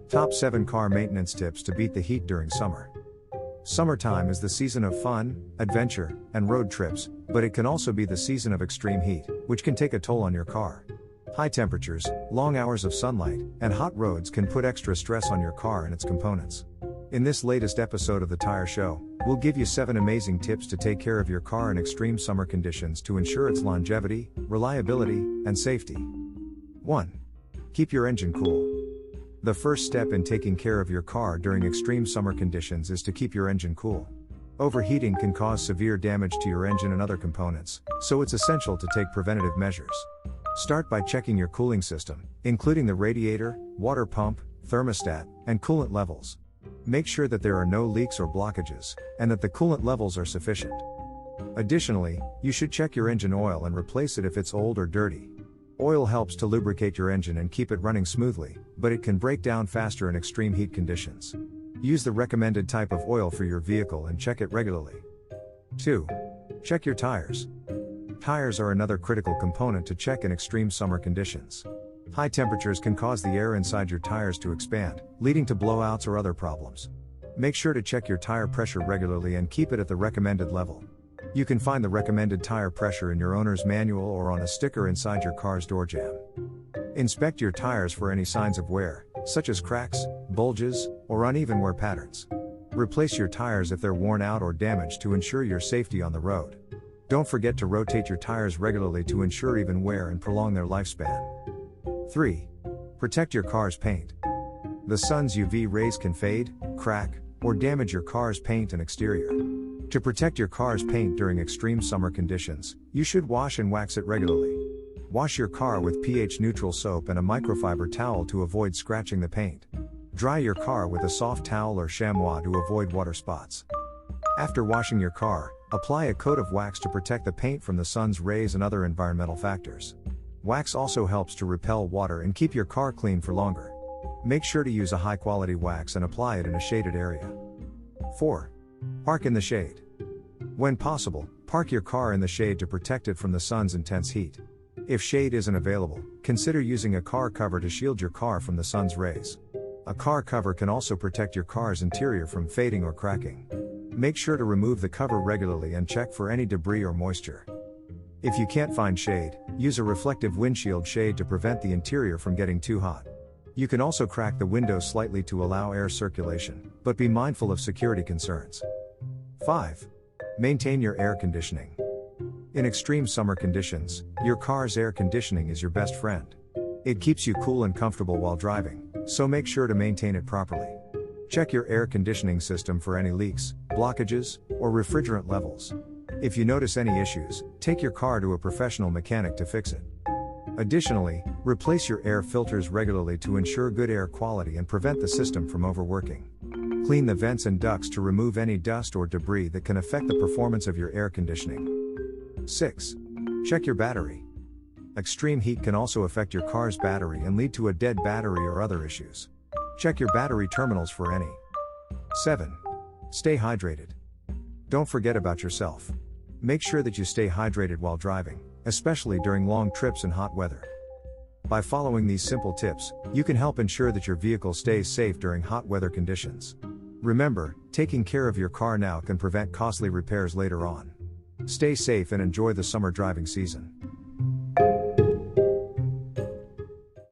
Top 7 car maintenance tips to beat the heat during summer. Summertime is the season of fun, adventure, and road trips, but it can also be the season of extreme heat, which can take a toll on your car. High temperatures, long hours of sunlight, and hot roads can put extra stress on your car and its components. In this latest episode of The Tire Show, we'll give you 7 amazing tips to take care of your car in extreme summer conditions to ensure its longevity, reliability, and safety. 1. Keep your engine cool. The first step in taking care of your car during extreme summer conditions is to keep your engine cool. Overheating can cause severe damage to your engine and other components, so it's essential to take preventative measures. Start by checking your cooling system, including the radiator, water pump, thermostat, and coolant levels. Make sure that there are no leaks or blockages, and that the coolant levels are sufficient. Additionally, you should check your engine oil and replace it if it's old or dirty. Oil helps to lubricate your engine and keep it running smoothly, but it can break down faster in extreme heat conditions. Use the recommended type of oil for your vehicle and check it regularly. 2. Check your tires. Tires are another critical component to check in extreme summer conditions. High temperatures can cause the air inside your tires to expand, leading to blowouts or other problems. Make sure to check your tire pressure regularly and keep it at the recommended level. You can find the recommended tire pressure in your owner's manual or on a sticker inside your car's door jamb. Inspect your tires for any signs of wear, such as cracks, bulges, or uneven wear patterns. Replace your tires if they're worn out or damaged to ensure your safety on the road. Don't forget to rotate your tires regularly to ensure even wear and prolong their lifespan. 3. Protect your car's paint. The sun's UV rays can fade, crack, or damage your car's paint and exterior. To protect your car's paint during extreme summer conditions, you should wash and wax it regularly. Wash your car with pH-neutral soap and a microfiber towel to avoid scratching the paint. Dry your car with a soft towel or chamois to avoid water spots. After washing your car, apply a coat of wax to protect the paint from the sun's rays and other environmental factors. Wax also helps to repel water and keep your car clean for longer. Make sure to use a high-quality wax and apply it in a shaded area. 4. Park in the shade. When possible, park your car in the shade to protect it from the sun's intense heat. If shade isn't available, consider using a car cover to shield your car from the sun's rays. A car cover can also protect your car's interior from fading or cracking. Make sure to remove the cover regularly and check for any debris or moisture. If you can't find shade, use a reflective windshield shade to prevent the interior from getting too hot. You can also crack the window slightly to allow air circulation, but be mindful of security concerns. 5. Maintain your air conditioning. In extreme summer conditions, your car's air conditioning is your best friend. It keeps you cool and comfortable while driving, so make sure to maintain it properly. Check your air conditioning system for any leaks, blockages, or refrigerant levels. If you notice any issues, take your car to a professional mechanic to fix it. Additionally, replace your air filters regularly to ensure good air quality and prevent the system from overworking. Clean the vents and ducts to remove any dust or debris that can affect the performance of your air conditioning. 6. Check your battery. Extreme heat can also affect your car's battery and lead to a dead battery or other issues. Check your battery terminals for any. 7. Stay hydrated. Don't forget about yourself. Make sure that you stay hydrated while driving, especially during long trips and hot weather. By following these simple tips, you can help ensure that your vehicle stays safe during hot weather conditions. Remember, taking care of your car now can prevent costly repairs later on. Stay safe and enjoy the summer driving season.